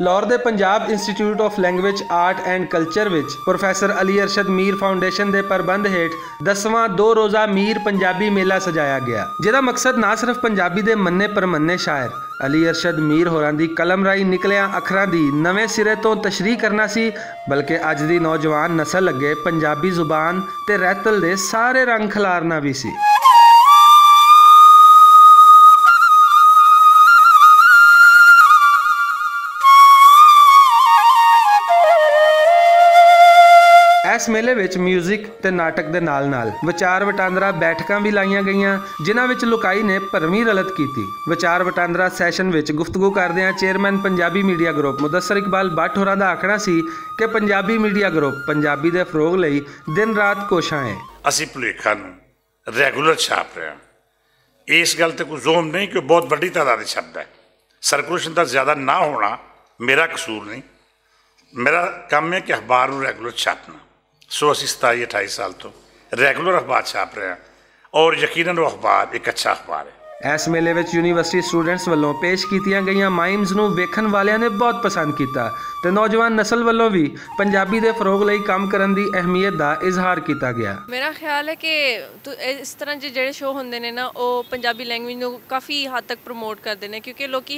ਲਾਹੌਰ ਦੇ Punjab institute of language art and culture ਵਿੱਚ professor Ali Arshad Mir foundation ਦੇ ਪ੍ਰਬੰਧ ਹੇਠ 10ਵਾਂ 2 ਰੋਜ਼ਾ ਮੀਰ ਪੰਜਾਬੀ ਮੇਲਾ ਸਜਾਇਆ ਗਿਆ, ਜਿਹਦਾ ਮਕਸਦ ਨਾ ਸਿਰਫ ਪੰਜਾਬੀ ਦੇ ਮੰਨੇ ਪਰਮੰਨੇ ਸ਼ਾਇਰ ਅਲੀ ਅਰਸ਼ਦ ਮੀਰ ਹੋਰਾਂ ਦੀ ਕਲਮ ਰਾਹੀਂ ਨਿਕਲਿਆ ਅੱਖਰਾਂ ਦੀ ਨਵੇਂ ਸਿਰੇ ਤੋਂ ਤਸ਼ਰੀਹ ਕਰਨਾ ਸੀ, ਬਲਕਿ ਅੱਜ ਦੀ ਨੌਜਵਾਨ ਨਸਲ ਅੱਗੇ ਪੰਜਾਬੀ ਜ਼ੁਬਾਨ ਤੇ ਰਹਿਤਲ ਦੇ ਸਾਰੇ ਰੰਗ ਖਿਲਾਰਨਾ ਵੀ ਸੀ। इस मेले विच म्यूजिक ते नाटक दे नाल विचार वटांदरा बैठकां भी लाईयां गईयां, जिन्हां विच लुकाई ने भरवीं रलत कीती। विचार वटांदरा सैशन विच गुफ्तगू करदिआं chairman Punjabi media group Mudassar Iqbal Bhatt होरां दा आखना सी कि पंजाबी मीडिया ग्रुप पंजाबी दे फरोग लई दिन रात कोशां है। असीं भुलेखा नूं रैगूलर छाप रहे हां। इस गल ते कोई जोम नहीं कि बहुत वड्डी तादाद छपदा है। सर्कुलेशन दा ज़्यादा ना होना मेरा कसूर नहीं, मेरा काम है कि अखबार नूं रैगूलर छापना। सो असी 27-28 साल तो रैगूलर अखबार छाप रहे हैं और यकीनन वो अखबार एक अच्छा अखबार है। इस मेले में यूनीवर्सिटी स्टूडेंट्स वालों पेश कीतियां गईयां माइम्स नूं वेखण वालियां ने बहुत पसंद किया ते नौजवान नस्ल वालों भी पंजाबी दे फरोग लई काम करन दी अहमियत दा इजहार किया गया। मेरा ख्याल है कि इस तरह के जिहड़े शो होंदे ने ना वो पंजाबी लैंग्वेज नूं काफ़ी हद तक प्रमोट करते हैं, क्योंकि लोग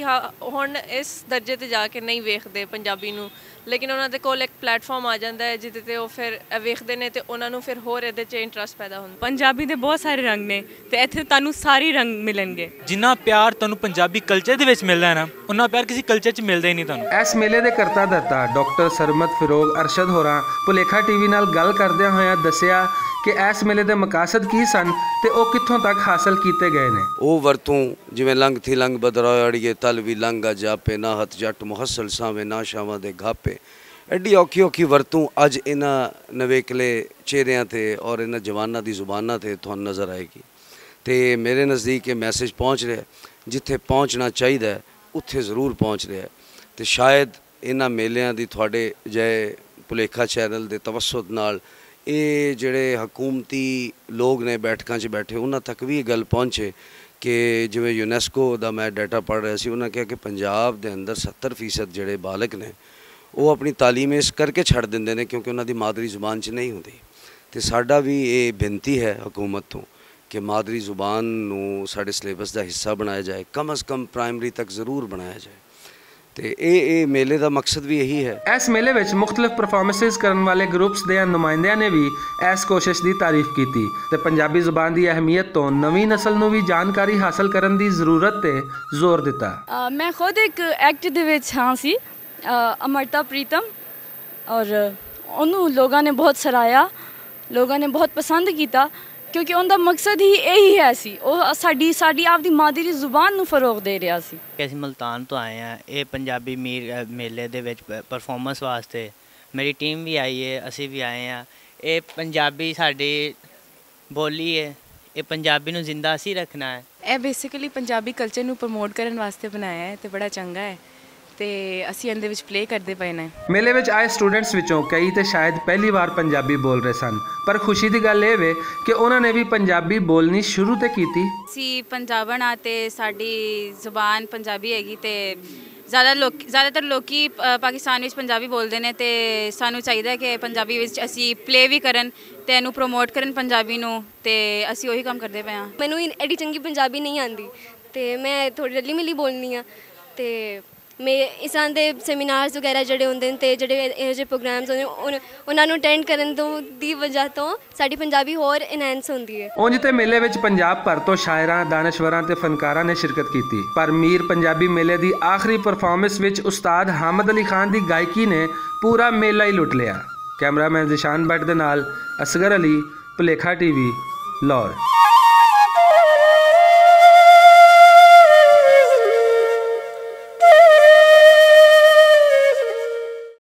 हुण इस दर्जे ते जाके नहीं वेखदे पंजाबी नूं, लेकिन उन्हां दे कोल एक प्लेटफॉर्म आ जाता है जिहदे ते वो फिर वेखदे ने ते उन्हां नूं फिर होर इहदे च इंटरस्ट पैदा हुंदा। पंजाबी दे बहुत सारे रंग ने ते इत्थे तुहानूं सारे रंग मिलणगे। जिन्ना प्यार तुहानूं पंजाबी कल्चर दे विच मिलदा है ना, उन्ना प्यार किसी कल्चर च मिलदा ही नहीं तुहानूं। इस मेले दे करता धरता डॉक्टर सरमद फिरोग अरशद होरां भुलेखा टीवी नाल गल करदिआं होइआं दस्सिआ कि इस मेले दे मकासद की सन ते ਉਹ ਕਿੱਥੋਂ तक हासिल ਕੀਤੇ गए ने। ਉਹ ਵਰਤੋਂ ਜਿਵੇਂ ਲੰਘ ਥੀ ਲੰਘ ਬਦਰਾਏ ਅੜੀਏ ਤਲ ਵੀ ਲੰਘਾ ਜਾਪੇ ਨਾ ਹੱਥ ਜੱਟ ਮੁਹੱਸਲ ਸਾਵੇਂ ਨਾ ਸ਼ਾਵਾਂ ਦੇ ਗਾਪੇ। ਐਡੀ ਔਖੀ ਔਖੀ ਵਰਤੋਂ ਅੱਜ ਇਹਨਾਂ ਨਵੇਕਲੇ ਚਿਹਰਿਆਂ ਤੇ ਔਰ ਇਹਨਾਂ ਜਵਾਨਾਂ ਦੀ ਜ਼ੁਬਾਨਾਂ ਤੇ ਤੁਹਾਨੂੰ ਨਜ਼ਰ ਆਏਗੀ। ਤੇ ਮੇਰੇ ਨਜ਼ਦੀਕ ਇਹ ਮੈਸੇਜ ਪਹੁੰਚ ਰਿਹਾ, ਜਿੱਥੇ ਪਹੁੰਚਣਾ ਚਾਹੀਦਾ ਉੱਥੇ ਜ਼ਰੂਰ ਪਹੁੰਚ ਰਿਹਾ। ਤੇ ਸ਼ਾਇਦ ਇਹਨਾਂ ਮੇਲਿਆਂ ਦੀ ਤੁਹਾਡੇ ਜੈ ਭੁਲੇਖਾ ਚੈਨਲ ਦੇ ਤਵੱਸੁਤ ਨਾਲ ਇਹ ਜਿਹੜੇ ਹਕੂਮਤੀ ਲੋਕ ਨੇ ਬੈਠਕਾਂ 'ਚ ਬੈਠੇ ਉਹਨਾਂ ਤੱਕ ਵੀ ਇਹ ਗੱਲ ਪਹੁੰਚੇ ਕਿ ਜਿਵੇਂ ਯੂਨੈਸਕੋ ਦਾ ਮੈਂ ਡਾਟਾ ਪੜ੍ਹ ਰਿਹਾ ਸੀ, ਉਹਨਾਂ ਕਿਹਾ ਕਿ ਪੰਜਾਬ ਦੇ ਅੰਦਰ 70% ਜਿਹੜੇ ਬਾਲਕ ਨੇ ਉਹ ਆਪਣੀ ਤਾਲੀਮ ਇਸ ਕਰਕੇ ਛੱਡ ਦਿੰਦੇ ਨੇ ਕਿਉਂਕਿ ਉਹਨਾਂ ਦੀ ਮਾਦਰੀ ਜ਼ੁਬਾਨ 'ਚ ਨਹੀਂ ਹੁੰਦੀ। ਤੇ ਸਾਡਾ ਵੀ ਇਹ ਬੇਨਤੀ ਹੈ ਹਕੂਮਤ ਤੋਂ ਕਿ ਮਾਦਰੀ ਜ਼ੁਬਾਨ ਨੂੰ ਸਾਡੇ ਸਿਲੇਬਸ ਦਾ ਹਿੱਸਾ ਬਣਾਇਆ ਜਾਏ, ਕਮ ਅਜ਼ ਕਮ ਪ੍ਰਾਇਮਰੀ ਤੱਕ ਜ਼ਰੂਰ ਬਣਾਇਆ ਜਾਏ। ਤੇ ਇਹ ਮੇਲੇ ਦਾ ਮਕਸਦ ਵੀ ਇਹੀ ਹੈ। ਇਸ ਮੇਲੇ ਵਿੱਚ ਮੁxtਲਿਫ ਪਰਫਾਰਮੈਂਸਿਸ ਕਰਨ ਵਾਲੇ ਗਰੁੱਪਸ ਦੇ ਨੁਮਾਇੰਦਿਆਂ ਨੇ ਵੀ ਇਸ ਕੋਸ਼ਿਸ਼ ਦੀ ਤਾਰੀਫ ਕੀਤੀ ਤੇ ਪੰਜਾਬੀ ਜ਼ੁਬਾਨ ਦੀ ਅਹਿਮੀਅਤ ਤੋਂ ਨਵੀਂ ਨਸਲ ਨੂੰ ਵੀ ਜਾਣਕਾਰੀ ਹਾਸਲ ਕਰਨ ਦੀ ਜ਼ਰੂਰਤ ਤੇ ਜ਼ੋਰ ਦਿੱਤਾ। ਮੈਂ ਖੁਦ ਇੱਕ ਐਕਟ ਦੇ ਵਿੱਚ ਹਾਂ ਸੀ, ਅਮਰਤਾ ਪ੍ਰੀਤਮ, ਔਰ ਉਹਨੂੰ ਲੋਕਾਂ ਨੇ ਬਹੁਤ ਸਰਾਇਆ, ਲੋਕਾਂ ਨੇ ਬਹੁਤ ਪਸੰਦ ਕੀਤਾ क्योंकि उनका मकसद ही यही है सी साडी आपदी मादरी जुबान नूं फरोग दे रहा सी। ਅਸੀਂ ਮੁਲਤਾਨ ਤੋਂ ਆਏ ਹਾਂ ਇਹ ਪੰਜਾਬੀ ਮੀਰ ਮੇਲੇ ਦੇ ਵਿੱਚ ਪਰਫਾਰਮੈਂਸ ਵਾਸਤੇ। ਮੇਰੀ ਟੀਮ ਵੀ ਆਈ ਹੈ, ਅਸੀਂ ਵੀ ਆਏ ਹਾਂ। ਇਹ ਪੰਜਾਬੀ ਸਾਡੀ ਬੋਲੀ ਹੈ, ਇਹ ਪੰਜਾਬੀ ਨੂੰ ਜ਼ਿੰਦਾ ਅਸੀਂ ਰੱਖਣਾ ਹੈ। ਇਹ ਬੇਸਿਕਲੀ ਪੰਜਾਬੀ ਕਲਚਰ ਨੂੰ ਪ੍ਰਮੋਟ ਕਰਨ ਵਾਸਤੇ ਬਣਾਇਆ ਹੈ ਤੇ ਬੜਾ ਚੰਗਾ ਹੈ ਤੇ ਅਸੀਂ ਇਹਦੇ ਵਿੱਚ ਪਲੇ ਕਰਦੇ ਪਏ ਨੇ। ਮੇਲੇ ਵਿੱਚ ਆਏ ਸਟੂਡੈਂਟਸ ਵਿੱਚੋਂ ਕਈ ਤੇ ਸ਼ਾਇਦ ਪਹਿਲੀ ਵਾਰ ਪੰਜਾਬੀ ਬੋਲ ਰਹੇ ਸਨ, ਪਰ ਖੁਸ਼ੀ ਦੀ ਗੱਲ ਇਹ ਵੇ ਕਿ ਉਹਨਾਂ ਨੇ ਵੀ ਪੰਜਾਬੀ ਬੋਲਣੀ ਸ਼ੁਰੂ ਤੇ ਕੀਤੀ। ਅਸੀਂ ਪੰਜਾਬਣ ਆ ਤੇ ਸਾਡੀ ਜ਼ੁਬਾਨ ਪੰਜਾਬੀ ਹੈਗੀ ਤੇ ਜ਼ਿਆਦਾਤਰ ਲੋਕੀ ਪਾਕਿਸਤਾਨ ਵਿੱਚ ਪੰਜਾਬੀ ਬੋਲਦੇ ਨੇ ਤੇ ਸਾਨੂੰ ਚਾਹੀਦਾ ਕਿ ਪੰਜਾਬੀ ਵਿੱਚ ਅਸੀਂ ਪਲੇ ਵੀ ਕਰਨ ਤੇ ਇਹਨੂੰ ਪ੍ਰਮੋਟ ਕਰਨ ਪੰਜਾਬੀ ਨੂੰ, ਤੇ ਅਸੀਂ ਉਹੀ ਕੰਮ ਕਰਦੇ ਪਏ ਹਾਂ। ਮੈਨੂੰ ਐਡੀ ਚੰਗੀ ਪੰਜਾਬੀ ਨਹੀਂ ਆਉਂਦੀ ਤੇ ਮੈਂ ਥੋੜੀ ਰਲੀ ਮਿਲੀ ਬੋਲਣੀ ਆ ਤੇ ਮੈਂ ਇਸਾਂ ਦੇ ਸੈਮੀਨਾਰਸ ਵਗੈਰਾ ਜਿਹੜੇ ਹੁੰਦੇ ਨੇ ਤੇ ਜਿਹੜੇ ਇਹੋ ਜਿਹੇ ਪ੍ਰੋਗਰਾਮਸ ਹੁੰਦੇ ਉਹਨਾਂ ਨੂੰ ਅਟੈਂਡ ਕਰਨ ਦੀ ਵਜ੍ਹਾ ਤੋਂ ਸਾਡੀ ਪੰਜਾਬੀ ਹੋਰ ਇਨਹੈਂਸ ਹੁੰਦੀ ਹੈ। ਉਂਝ ਤੇ ਮੇਲੇ ਵਿੱਚ ਪੰਜਾਬ ਭਰ ਤੋਂ ਸ਼ਾਇਰਾਂ, ਦਾਨਸ਼ਵਰਾਂ ਤੇ ਫਨਕਾਰਾਂ ਨੇ ਸ਼ਿਰਕਤ ਕੀਤੀ, ਪਰ ਮੀਰ ਪੰਜਾਬੀ ਮੇਲੇ ਦੀ ਆਖਰੀ ਪਰਫਾਰਮੈਂਸ ਵਿੱਚ ਉਸਤਾਦ ਹਾਮਦ ਅਲੀ ਖਾਨ ਦੀ ਗਾਇਕੀ ਨੇ ਪੂਰਾ ਮੇਲਾ ਹੀ ਲੁੱਟ ਲਿਆ। ਕੈਮਰਾਮੈਨ ਜ਼ਿਸ਼ਾਨ ਭੱਟ ਦੇ ਨਾਲ ਅਸਗਰ ਅਲੀ, ਭੁਲੇਖਾ ਟੀਵੀ, ਲਾਹੌਰ।